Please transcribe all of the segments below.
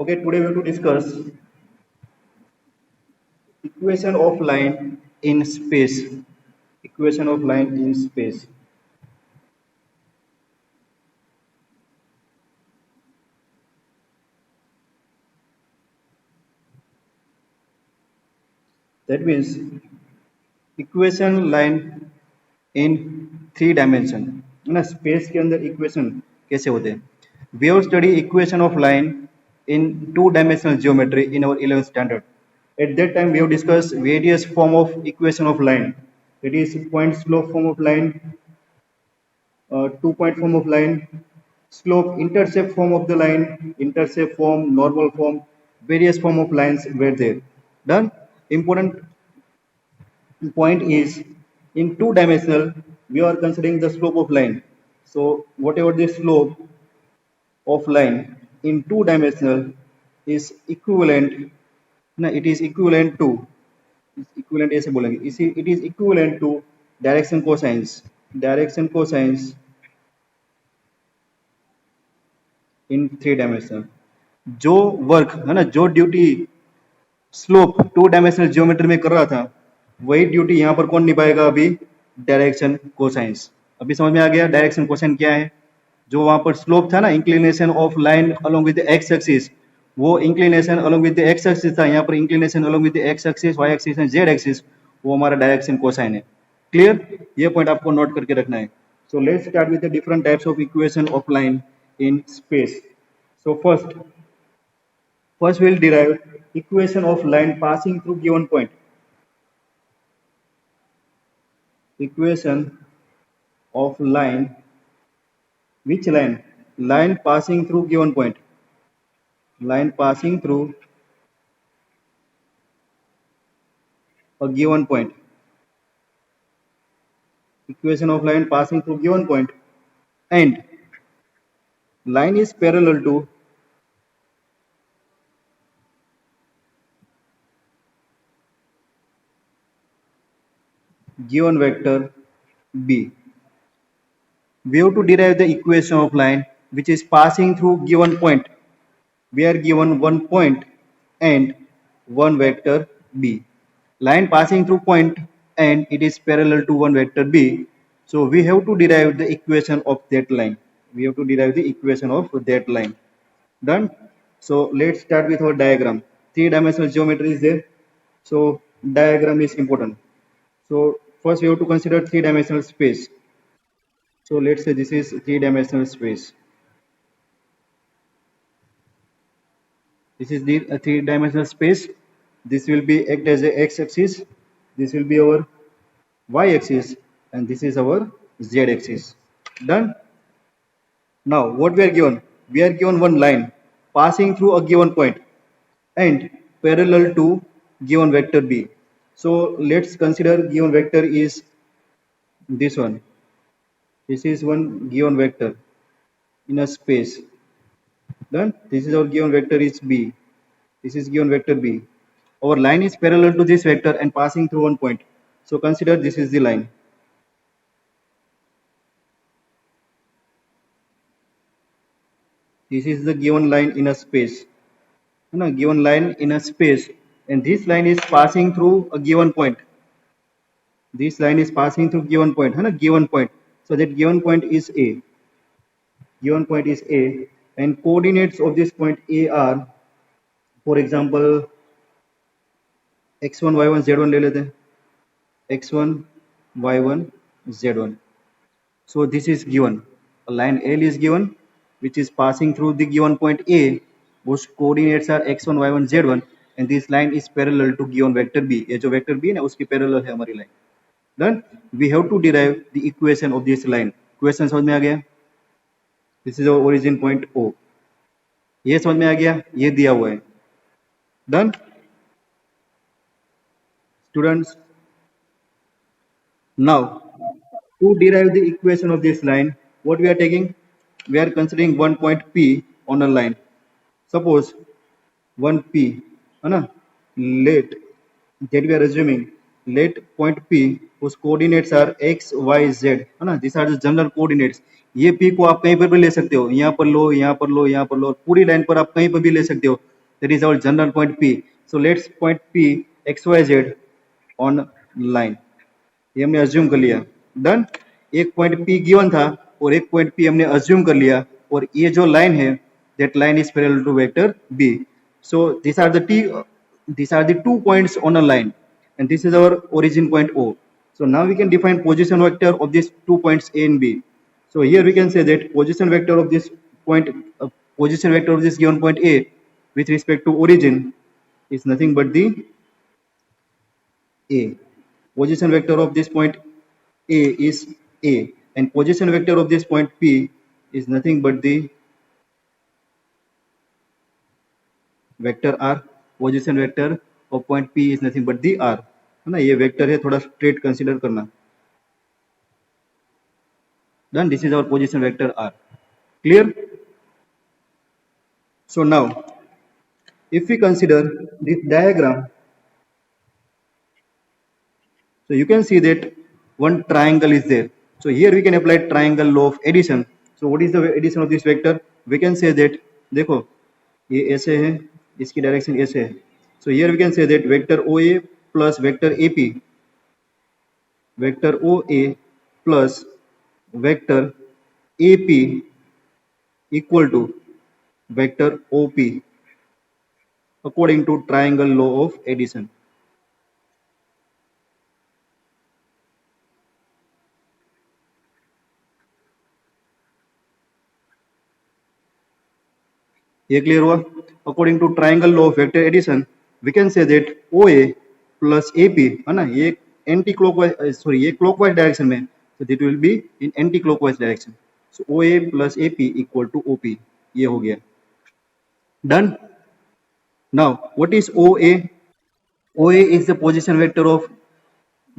Okay, today we have to discuss equation of line in space. Equation of line in space. That means equation line in 3 dimension. ना space के अंदर equation कैसे होते हैं? We have studied equation of line in 2 dimensional geometry in our 11th standard. At that time, we have discussed various form of equation of line. That is point slope form of line, 2 point form of line, slope intercept form of the line, intercept form, normal form, various form of lines were there. Done. Important point is in 2 dimensional we are considering the slope of line. So whatever the slope of line in 2 dimensional is equivalent, ना it is equivalent to, equivalent ऐसे बोलेंगे, इसी it is equivalent to direction cosines in 3 dimensional. जो work है ना, जो duty slope 2 dimensional geometry में कर रहा था, वही ड्यूटी यहाँ पर कौन निभाएगा? अभी डायरेक्शन कोसाइंस. अभी समझ में आ गया डायरेक्शन कोसाइन क्या है? जो वहां पर स्लोप था ना, inclination of line along with x axis, वो inclination along with x axis था. यहाँ पर inclination along with x axis, y axis and z axis, वो हमारा डायरेक्शन कोसाइन है. क्लियर? ये पॉइंट आपको नोट करके रखना है. So let's start with the different types of equation of line in space. So first we'll derive equation of line passing through given point. Equation of line, which line? Line passing through given point. Line passing through a given point. Equation of line passing through given point, and line is parallel to given vector B. We have to derive the equation of line which is passing through given point. We are given one point and one vector B. Line passing through point and it is parallel to one vector B. So we have to derive the equation of that line. We have to derive the equation of that line. Done? So let's start with our diagram. 3 dimensional geometry is there. So diagram is important. So first we have to consider 3 dimensional space. So let's say this is 3 dimensional space. This is the 3 dimensional space. This will be act as a x-axis. This will be our y-axis, and this is our z-axis. Done. Now what we are given? We are given one line passing through a given point and parallel to given vector B. So let's consider given vector is this one. This is one given vector in a space. Done. This is our given vector is B. This is given vector B. Our line is parallel to this vector and passing through one point. So consider this is the line. This is the given line in a space. Given line in a space, and this line is passing through a given point. This line is passing through given point. Given point. So that given point is A. Given point is A, and coordinates of this point A are, for example, x1, y1, z1 ले लेते हैं. x1, y1, z1. So this is given. A line L is given, which is passing through the given point A. Whose coordinates are x1, y1, z1, and this line is parallel to given vector B. ये जो vector B है ना, उसकी parallel है हमारी line. Done. We have to derive the equation of this line. Question समझ में आ गया? This is our origin point O. ये समझ में आ गया? ये दिया हुआ है. Done. Students, now to derive the equation of this line, what we are taking? We are considering one point P on a line. Suppose one P, let that we are assuming, let point P whose coordinates are x, y, z, these are the general coordinates. ये P को आप कहीं पर भी ले सकते हो, यहाँ पर लो, यहाँ पर लो, यहाँ पर लो, पूरी लाइन पर आप कहीं पर भी ले सकते हो. that is our general point P. So let's point P XYZ on line. ये हमने अज्यूम कर लिया. डन. एक पॉइंट P गिवन था और एक पॉइंट P हमने अज्यूम कर लिया और ये जो लाइन है that line is parallel to vector B. So these are the 2 points on a line and this is our origin point O. So now we can define position vector of these 2 points A and B. So here we can say that position vector of this point, position vector of this given point A with respect to origin is nothing but the A. Position vector of this point A is A and position vector of this point P is nothing but the vector R. Position vector of point P is nothing but the R. है ना, ये vector है, थोड़ा straight consider करना. Then this is our position vector R. Clear? So now if we consider this diagram, so you can see that one triangle is there. So here we can apply triangle law of addition. So what is the addition of this vector? We can say that, देखो ये ऐसे है, इसकी direction ऐसे है. So here we can say that vector OA plus vector AP, vector OA plus vector AP equal to vector OP according to triangle law of addition. ये clear हुआ? According to triangle law of vector addition we can say that OA plus AP है ना, ये anti clockwise, sorry ये clockwise direction में, so that will be in anti clockwise direction. So OA plus AP equal to OP. ये हो गया. Done. Now what is OA? OA is the position vector of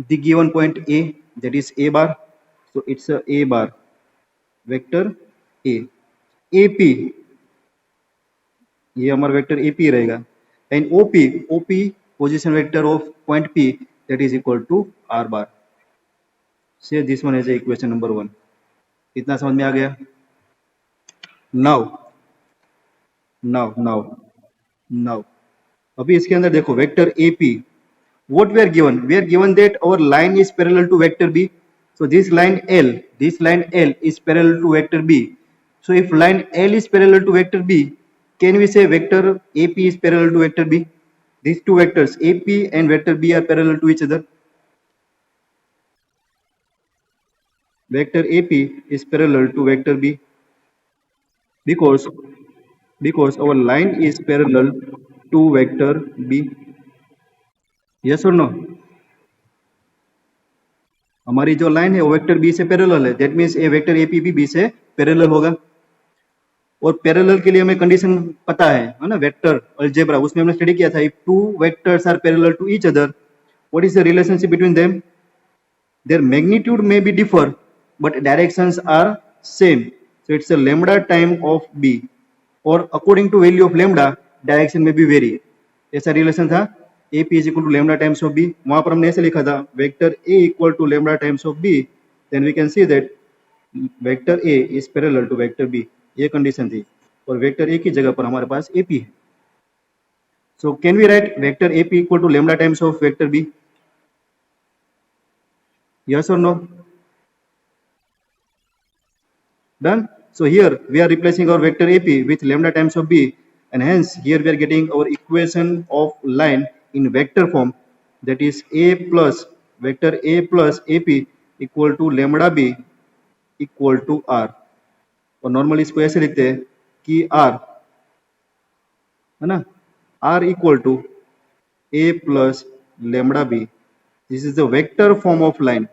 the given point A, that is A bar. So it's a A bar vector A. AP ये हमारा vector AP रहेगा and OP position vector of point P that is equal to R bar. Say this one as a equation number 1. इतना समझ में आ गया? Now अभी इसके अंदर देखो vector AP, what we are given that our line is parallel to vector B. So this line L is parallel to vector B. So if line L is parallel to vector B, can we say vector AP is parallel to vector B? These two vectors AP and vector B are parallel to each other. Vector AP is parallel to vector B because our line is parallel to vector B. Yes or no? हमारी जो line है वो vector B से parallel है, that means A vector AP भी B से parallel होगा. और पैरेलल के लिए हमें कंडीशन पता है ना, वेक्टर अलजेब्रा उसमें हमने स्टडी किया था. If two vectors are parallel to each other, what is the relationship between them? Their magnitude may be differ but directions are same. So it's a lambda time of b और according to value of lambda direction में भी very. ऐसा relation था. AP is equal to lambda times of B. वहां पर हमने ऐसे लिखा था vector A equal to lambda times of B. Then we can see that vector A is parallel to vector B. ये कंडीशन थी और वेक्टर A की जगह पर हमारे पास AP है. So can we write vector AP equal to lambda times of vector B? Yes or no? Done. So here we are replacing our vector AP with lambda times of B and hence here we are getting our equation of line in vector form, that is vector A plus AP equal to lambda B equal to R. और normally इसको ऐसे लिखते हैं कि R है ना, R equal to A plus lambda B. This is the vector form of line,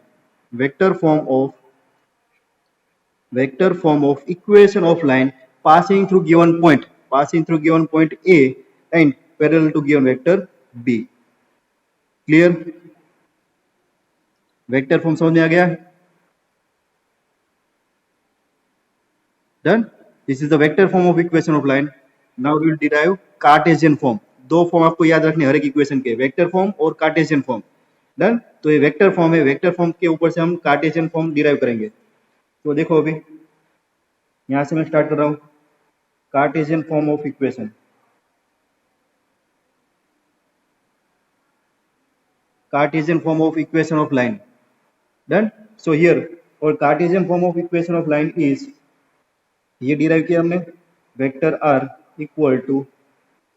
vector form of equation of line passing through given point A and parallel to given vector B. Clear? Vector form समझ में आ गया? Done. This is the vector form of equation of line. Now we will derive Cartesian form. दो form आपको याद रखने हर एक equation के, vector form और कार्टेशियन फॉर्म. डन. तो ये वेक्टर फॉर्म है, वेक्टर फॉर्म के ऊपर से हम कार्टेशियन फॉर्म डिराइव करेंगे. तो देखो अभी यहां से मैं स्टार्ट कर रहा हूं. Cartesian form of equation. Cartesian form of equation of line. Done. So here our Cartesian form of equation of line is, ये derive किया हमने, vector r equal to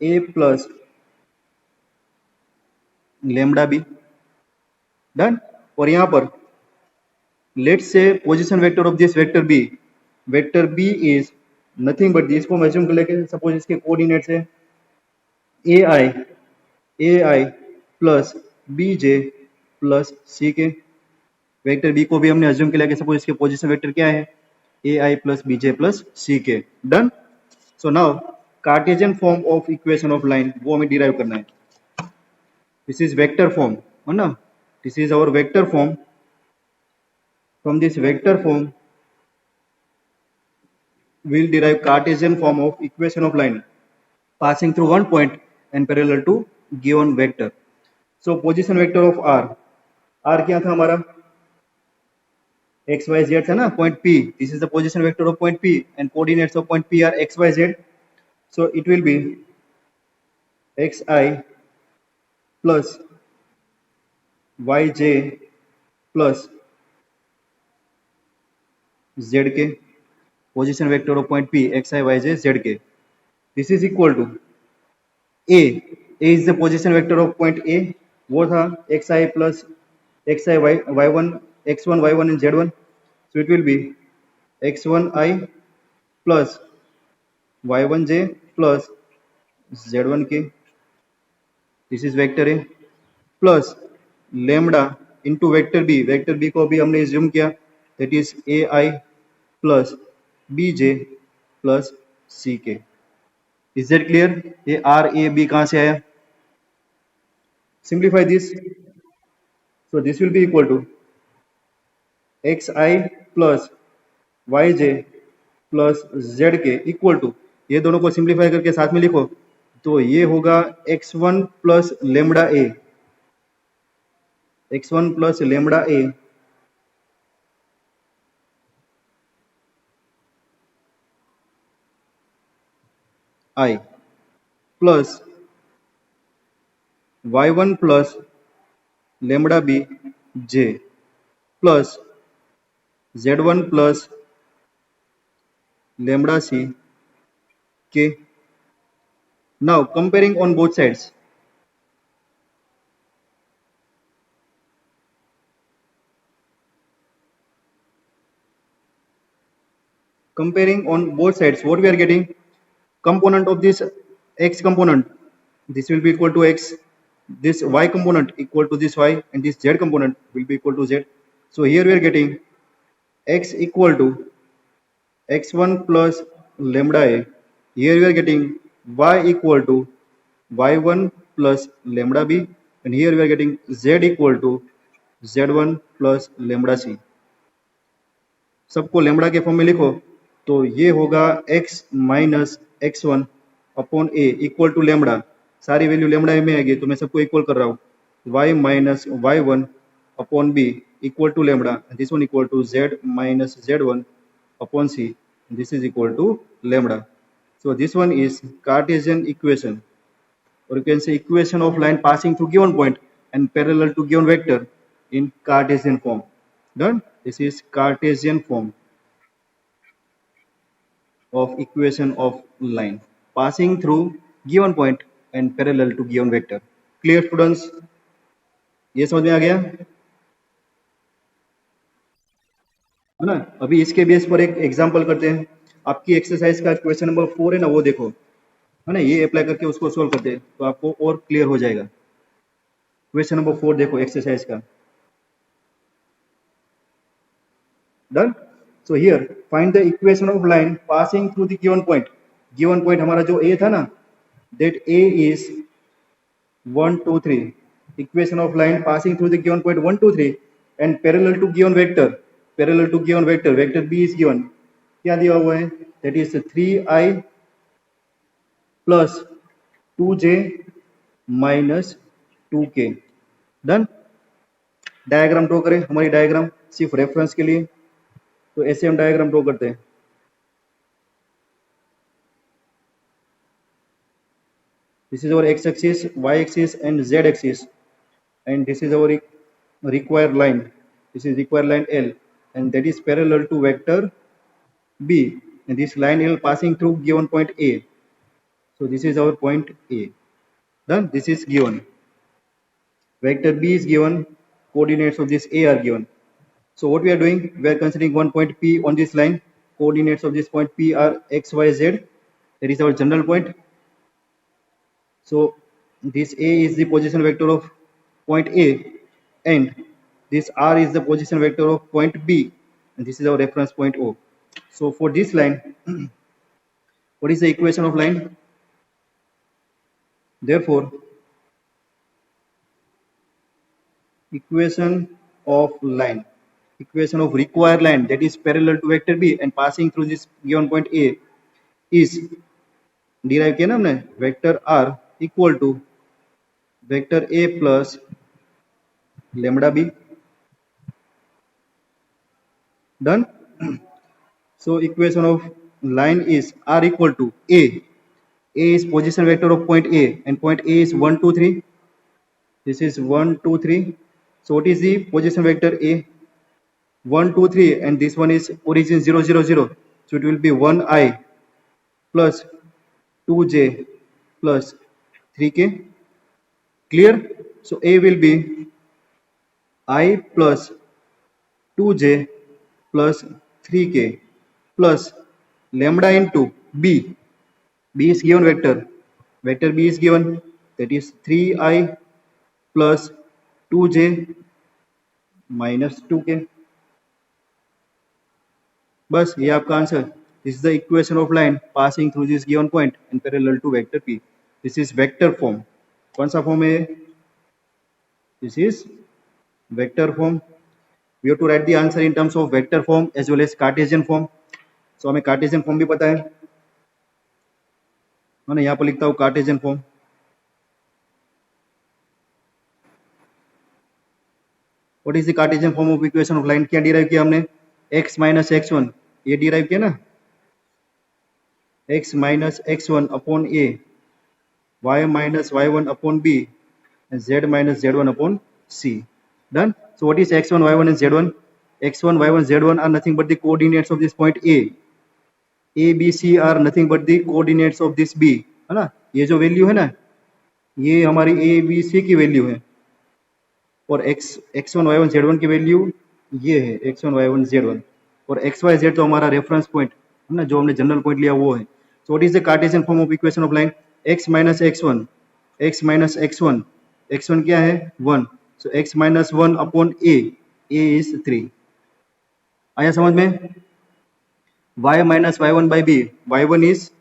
a plus lambda b. Done. और यहाँ पर let's say position vector of this vector b is nothing but, इसको हम assume कर लेंगे, suppose इसके coordinates है ai plus bj plus ck. Vector B को भी हमने अज्यूम किया कि सपोज इसके पोजीशन वेक्टर क्या है, ए i plus B j plus सी के. Done. So now Cartesian form of equation of line वो हमें डिराइव करना है. दिस इज वेक्टर फॉर्म है ना, this is our vector form. From this vector form we'll derive Cartesian form of equation of line passing through one point and parallel to given vector. So position vector of r क्या था हमारा, x y z था ना, point p. This is the position vector of point p and coordinates of point p are x y z. So it will be xi plus yj plus zk. Position vector of point p xi yj zk. This is equal to a. A is the position vector of point a. वो था xi plus xi y1 x1 y1 and z1. So it will be x1i plus y1j plus z1k. This is vector a plus lambda into vector b. Vector b को भी हमने assume किया, that is ai plus bj plus ck. Is that clear? ये r a b कहाँ से आया? Simplify this. So this will be equal to xi plus yj plus Z के equal to, ये दोनों को सिंप्लीफाई करके साथ में लिखो तो ये होगा x1 plus lambda a, x1 plus lambda a i plus y1 plus lambda b j plus z1 plus lambda c k. Now comparing on both sides, what we are getting, component of this x component, this will be equal to x, this y component equal to this y, and this z component will be equal to z. So here we are getting x equal to x1 plus lambda a. Here we are getting y equal to y1 plus lambda b, and here we are getting z equal to z1 plus lambda c. सबको lambda के form में लिखो तो ये होगा x minus x1 upon a equal to lambda. सारी value lambda में आएगी तो मैं सबको इक्वल कर रहा हूँ, y minus y1 upon b equal to lambda, this one equal to z minus z1 upon c, this is equal to lambda. So this one is Cartesian equation, or you can say equation of line passing through given point and parallel to given vector in Cartesian form. Done. This is Cartesian form of equation of line passing through given point and parallel to given vector. Clear students? ये समझ में आ गया है ना. अभी इसके base पर एक एग्जांपल करते हैं. आपकी एक्सरसाइज का क्वेश्चन नंबर 4 है ना, वो देखो है ना, ये अप्लाई करके उसको सोल्व करते हैं तो आपको और क्लियर हो जाएगा. क्वेश्चन नंबर 4 देखो एक्सरसाइज का. Done. So here find the equation of line passing through the given point. Given point हमारा जो ए था ना, that A is 1 2 3. Equation of line passing through the given point 1 2 3 and parallel to given vector. Parallel to given vector, vector B is given, क्या दिया हुआ है, that is 3i plus 2j minus 2k. Done. Diagram draw करें. हमारी diagram सिर्फ reference के लिए, तो ऐसे हम डायग्राम ड्रॉ करते हैं. This is our x axis, y axis and z axis, and this is our required line. This is required line L, and that is parallel to vector B, and this line L passing through given point A. So this is our point A. Done. This is given. Vector B is given. Coordinates of this A are given. So what we are doing, we are considering one point P on this line. Coordinates of this point P are x, y, z. That is our general point. So this A is the position vector of point A, and this R is the position vector of point B, and this is our reference point O. So for this line, what is the equation of line? Therefore, equation of line, equation of required line that is parallel to vector B and passing through this given point A is derive किया ना हमने vector R equal to vector A plus lambda B. Done. So equation of line is R equal to A. A is position vector of point A, and point A is 1, 2, 3. This is 1, 2, 3. So what is the position vector A? 1, 2, 3, and this one is origin 0, 0, 0. So it will be 1i plus 2j plus 3k. Clear? So A will be I plus 2j plus 3k plus lambda into B. B is given vector. Vector B is given, that is 3i plus 2j minus 2k. बस ये आपका answer. This is the equation of line passing through this given point and parallel to vector P. This is vector form. कौन सा form है? This is vector form. We have to write the answer in terms of vector form as well as Cartesian form. So हमें Cartesian form भी पता है ना, यहाँ पर लिखता हूँ Cartesian form. What is the Cartesian form of equation of line? क्या derive किया हमने? x minus x1 ये derive किया ना, x minus x1 upon a, y minus y1 upon b, and z minus z1 upon c. Done. So what is x1, y1 and z1? x1, y1, z1 are nothing but the coordinates of this point a. a, b, c are nothing but the coordinates of this b, है ना. ये जो value है ना, ये हमारी a, b, c की value है, और x1, y1, z1 की वैल्यू ये है x1, y1, z1, और x, y, z तो हमारा रेफरेंस पॉइंट है ना, जो हमने जनरल पॉइंट लिया वो है. So what is the Cartesian form of equation of line? x minus x1, x minus x1, x1 क्या है? 1. सो x minus 1 upon a is 3. आया समझ में? y minus y1 by b, y1 is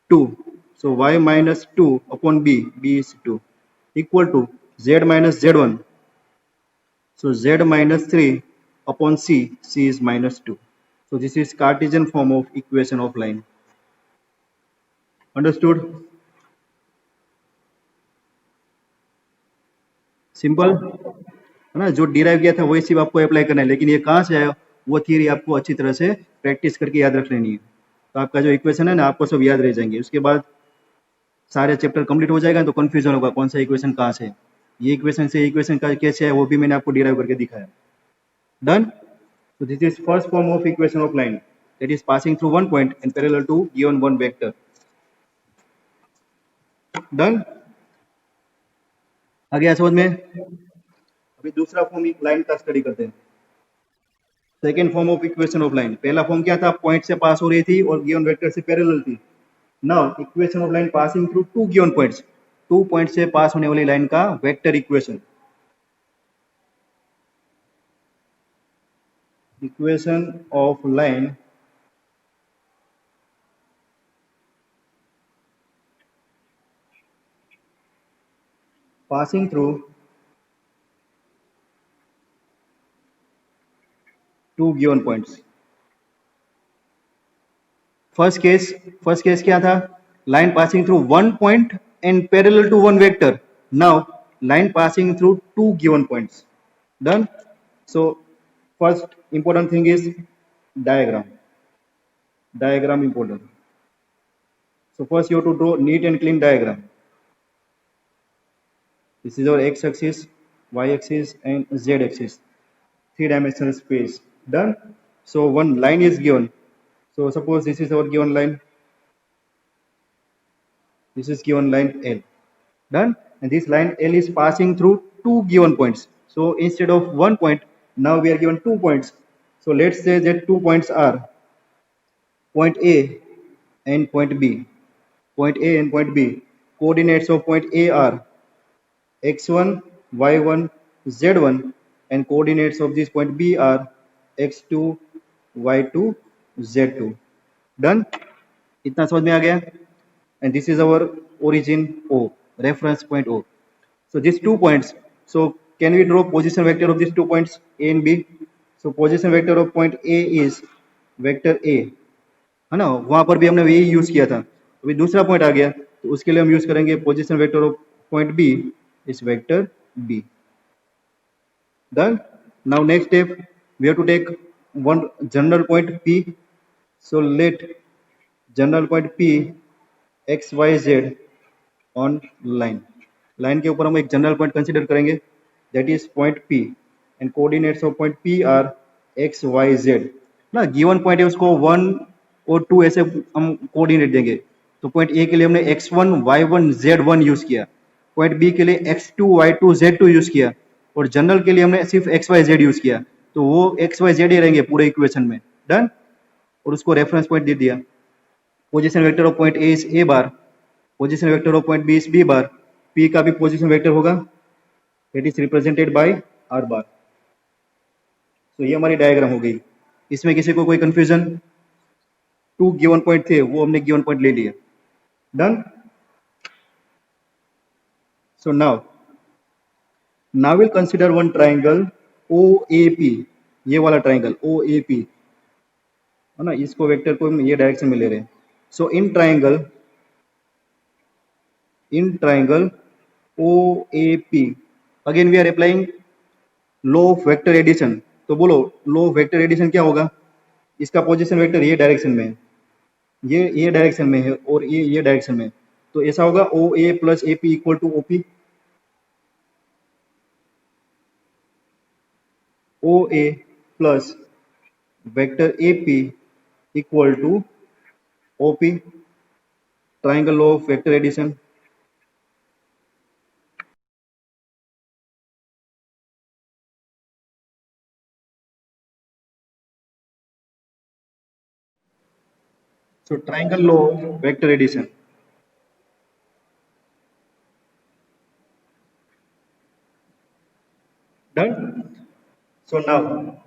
2. So y minus 2 upon b, b is 2, equal to z minus z1. So z minus 3 upon c, c is minus 2. So this is Cartesian form of equation of line. Understood? Simple है ना, जो derive किया था वही सिर्फ आपको apply करना है, लेकिन ये कहाँ से आया वो थियरी आपको अच्छी तरह से प्रैक्टिस करके याद रख लेनी है. तो आपका जो इक्वेशन है ना, आपको सब याद रह जाएंगे. उसके बाद सारे चैप्टर कंप्लीट हो जाएगा तो कंफ्यूजन होगा कौन सा इक्वेशन कहाँ से, ये इक्वेशन से इक्वेशन का कैसे है वो भी मैंने आपको डिराइव करके दिखाया. Done. So this is first form of equation of line, that is passing through one point and parallel to given one vector. Done. आ गया समझ में? अभी दूसरा फॉर्म लाइन का स्टडी करते हैं. Second form of equation of line. पहला form क्या था? पॉइंट से पास हो रही थी और गिवन वेक्टर से पैरेलल थी. Now equation of line passing through two given points. 2 point से पास होने वाली लाइन का vector equation. Equation of line passing through two given points. First case क्या था? Line passing through one point and parallel to one vector. Now line passing through two given points. Done. So first important thing is diagram. Diagram important. So first you have to draw neat and clean diagram. This is our x-axis. y axis and z axis, three-dimensional space. Done. So one line is given. So suppose this is our given line. This is given line L. Done. And this line L is passing through two given points. So instead of one point, now we are given 2 points. So let's say that 2 points are point A and point B. Point A and point B. Coordinates of point A are x1, y1, z1, and coordinates of this point B are x2, y2, z2. Done. इतना समझ में आ गया? And this is our origin O, reference point O. So these 2 points. So can we draw position vector of these 2 points A and B? So position vector of point A is vector A, है ना? वहां पर भी हमने यही use किया था. अभी दूसरा पॉइंट आ गया तो उसके लिए हम यूज करेंगे position vector of point B is vector B. Done. Now next step we have to take one general point P. So let general point P x y z on line. Line के ऊपर हम एक general point consider करेंगे that is point P and coordinates of point P are x y z. ना given point है उसको 1 और 2 ऐसे हम कोऑर्डिनेट देंगे. तो पॉइंट A के लिए हमने x1 y1 z1 यूज किया, पॉइंट B के लिए x2 y2 z2 यूज किया और जनरल के लिए हमने सिर्फ x y z यूज किया. तो वो x y z ही रहेंगे पूरे इक्वेशन में. डन. और उसको रेफरेंस पॉइंट दे दिया. Position vector of point A is a bar, position vector of point B is b bar. P का भी पोजीशन वेक्टर होगा that is represented by r बार. तो ये हमारी डायग्राम हो गई. इसमें किसी को कोई कंफ्यूजन? 2 गिवन पॉइंट थे, वो हमने गिवन पॉइंट ले लिए. डन. सो now we'll consider one triangle OAP. ये वाला ट्राइंगल OAP है ना, इसको वेक्टर को हम ये डायरेक्शन में ले रहे हैं. So in triangle OAP again we are applying law of vector addition. तो बोलो लॉ ऑफ वेक्टर एडिशन क्या होगा? इसका पोजीशन वेक्टर ये डायरेक्शन में है, ये डायरेक्शन में है और ये डायरेक्शन में. तो ऐसा होगा OA plus AP equal to OP. OA plus vector AP equal to OP. Triangle law of vector addition. So triangle law of vector addition. Done. So now,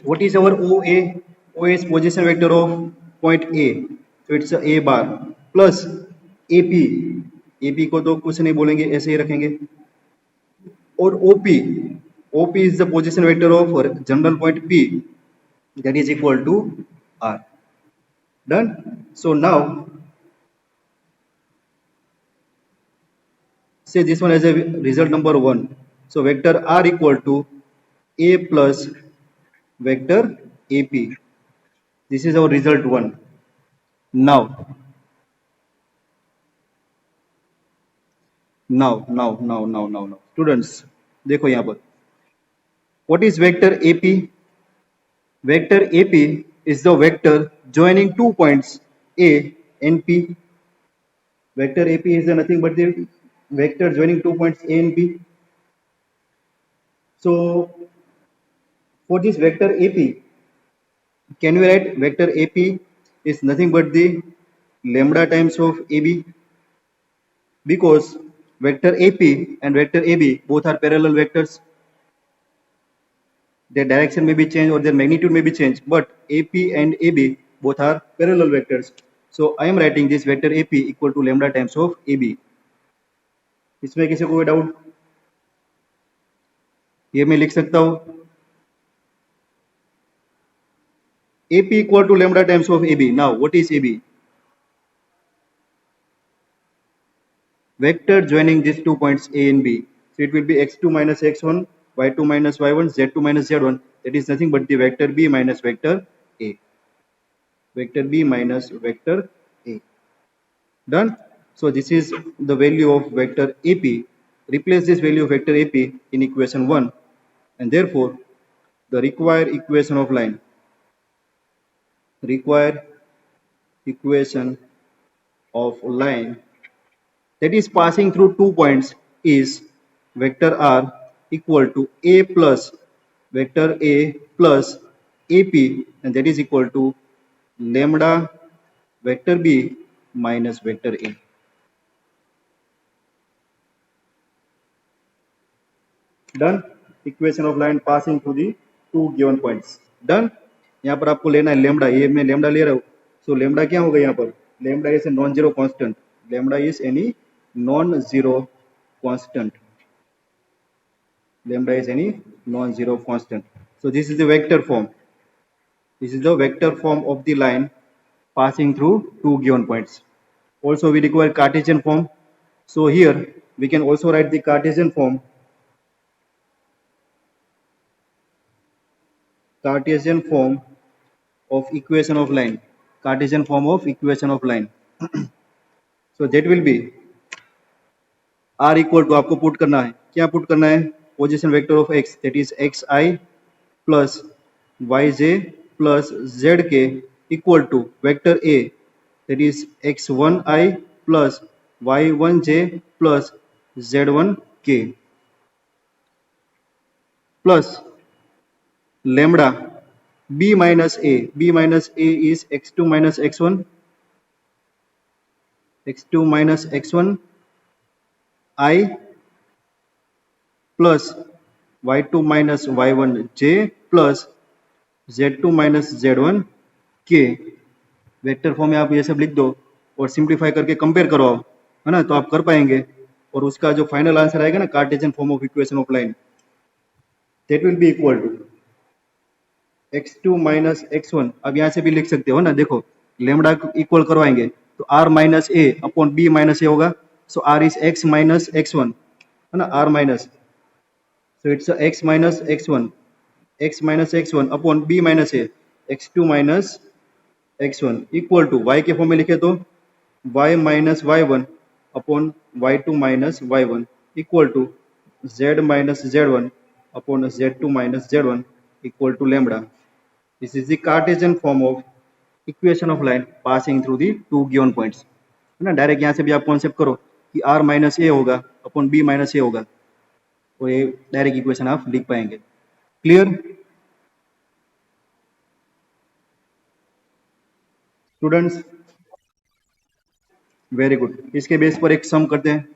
what is our OA? OA is position vector of point A. So it's a bar plus AP. AP को तो कुछ नहीं बोलेंगे, ऐसे ही रखेंगे. और OP. OP is the position vector of general point P. That is equal to R. Done. So now, say this one as a result number 1. So vector R equal to A plus vector AP. This is our result 1. Now students देखो यहाँ पर what is vector AP? Vector AP is the vector joining 2 points A and P. Vector AP is nothing but the vector joining 2 points A and B. So for this vector AP, can we write vector AP is nothing but the lambda times of AB, because vector AP and vector AB both are parallel vectors. Their direction may be changed or their magnitude may be changed, but AP and AB both are parallel vectors. So I am writing this vector AP equal to lambda times of AB. इसमें किसी को कोई doubt? ये मैं लिख सकता हूं AP equal to lambda times of AB. Now what is AB? Vector joining these 2 points A and B. So it will be x2 minus x1, y2 minus y1, z2 minus z1. That is nothing but the vector B minus vector A. Vector B minus vector A. Done. So this is the value of vector AP. replace this value of vector AP in equation 1, and therefore the required equation of line that is passing through 2 points is vector R equal to A plus vector A plus AP, and that is equal to lambda vector B minus vector A. Done. Equation of line passing through the two given points. Done. यहाँ पर आपको लेना है lambda, ये मैं lambda ले रहा हूँ, सो लेमडा क्या होगा यहाँ पर, lambda is a non zero constant, lambda is any non zero constant, lambda is any non-zero constant. So this is the vector form. This is the vector form of the line passing through two given points. Also we require Cartesian form. So here we can also write the Cartesian form. Cartesian form of equation of line. Cartesian form of equation of line. So that will be R equal to, आपको put करना है, क्या put करना है, position vector of x, that is xi plus yj plus zk equal to vector A, that is x1i plus y1j plus z1k plus lambda b minus a. B minus a is x2 minus x1, x2 minus x1 I plus y2 minus y1 j plus z2 minus z1 k. Vector form में आप ये सब लिख दो और simplify करके compare करो आप, है ना, तो आप कर पाएंगे, और उसका जो फाइनल आंसर आएगा ना, Cartesian form of equation of line, that will be equal to x2 minus x1. अब यहाँ से भी लिख सकते हो ना, देखो लेमडा इक्वल करवाएंगे तो r minus A upon B minus A होगा, so r is x minus x1, है ना, r minus, so it's x minus x1 upon b minus A x2 minus x1 equal to y के form में लिखे तो y minus y1 upon y2 minus y1 equal to z minus z1 upon z2 minus z1 equal to lambda. This is the Cartesian form of equation of line passing through the two given points. है ना, direct यहाँ से भी आप concept करो कि r minus A होगा upon b minus A होगा, और ये डायरेक्ट इक्वेशन आप लिख पाएंगे. Clear students? Very good. इसके बेस पर एक सम करते हैं,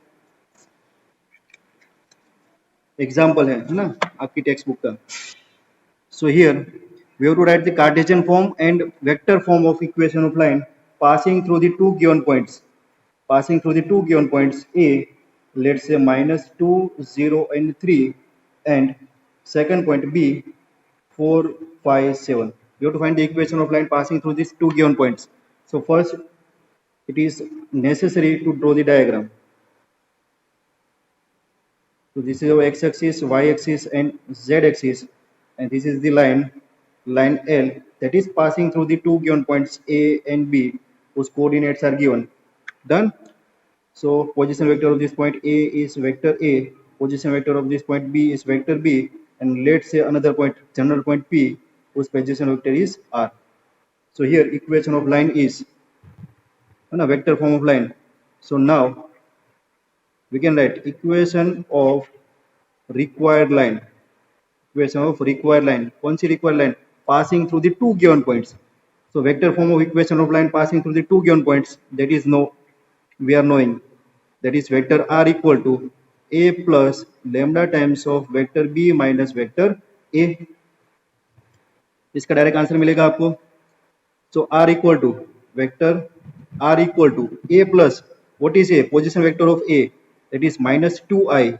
एग्जाम्पल है ना आपकी टेक्स्ट बुक का. So here we have to write the Cartesian form and vector form of equation of line passing through the two given points. Passing through the two given points A, let's say minus 2, 0 and 3, and second point B, 4, 5, 7. We have to find the equation of line passing through these two given points. So first it is necessary to draw the diagram. So this is our x-axis, y-axis and z-axis, and this is the line L, that is passing through the two given points A and B whose coordinates are given. Done. So position vector of this point A is vector A, position vector of this point B is vector B, and let's say another point, general point P, whose position vector is R. So here equation of line is a vector form of line. So now we can write equation of required line. Equation of required line. कौन सी required line? Passing through the two given points. So vector form of equation of line passing through the two given points, that is we are knowing, that is vector R equal to A plus lambda times of vector B minus vector A. इसका direct answer मिलेगा आपको. So R equal to vector R equal to A plus, what is A? Position vector of A, that is minus 2i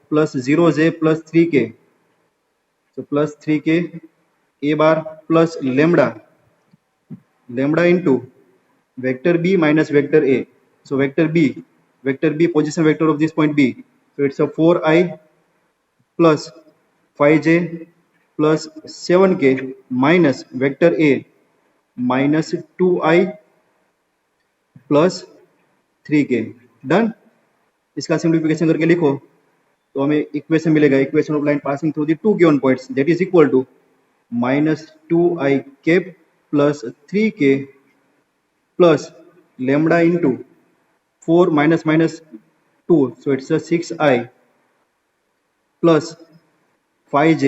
plus 0j plus 3k. So plus 3k A bar plus lambda into vector B minus vector A. So vector B position vector of this point B. So it's a 4i plus 5j plus 7k minus vector A minus 2i plus 3k. Done. इसका simplification करके लिखो तो हमें equation मिलेगा, equation of line passing through the two given points, that is equal to -2i cap plus 3k plus lambda into 4 minus minus 2, so it's a 6i plus 5j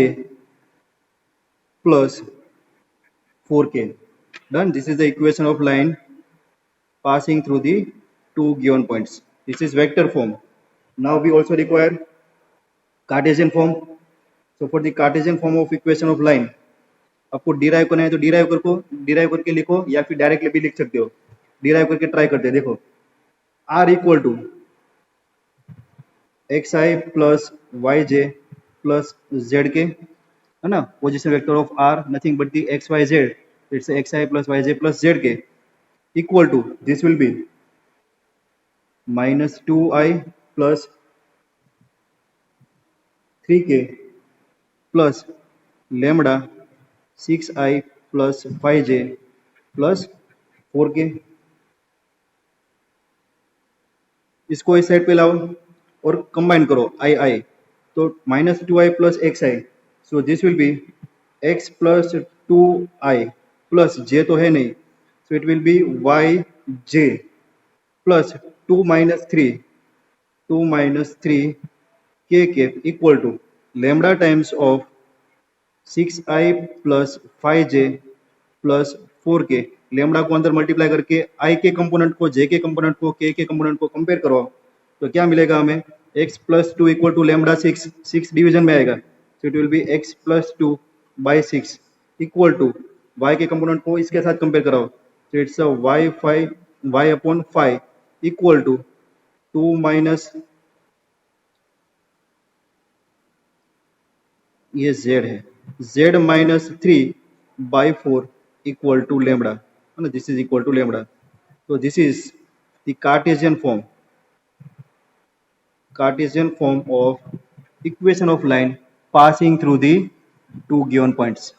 plus 4k. Done. This is the equation of line passing through the two given points. This is vector form. Now we also require Cartesian form. So for the Cartesian form of equation of line, आपको derive करना है तो derive करके लिखो या फिर directly भी लिख सकते हो। डिराइव करके ट्राई करते हैं, देखो r equal to xi plus yj plus zk, है ना, position vector of r nothing but the X Y Z, it's xi plus yj plus zk equal to this will be -2i plus 3k plus lambda 6i plus 5j plus 4k। इसको इस side पे लाओ और combine करो I, तो -2i plus xi, so this will be x plus 2i plus j तो है नहीं, so it will be yj plus 2 minus 3 k equal to lambda times of 6i plus 5j plus 4k। Lambda को अंदर multiply करके i के component को, j के component को, k के कंपोनेंट को कंपेयर करो तो क्या मिलेगा हमें, x plus 2 equal to lambda 6 division में आएगा, so it will be x plus 2 by 6 equal to y के कंपोनेंट को इसके साथ कंपेयर कराओ, so it's a y upon 5 equal to 2 minus ये z है, z minus 3 by 4 equal to lambda, है ना, this is equal to lambda. So this is the Cartesian form of equation of line passing through the two given points.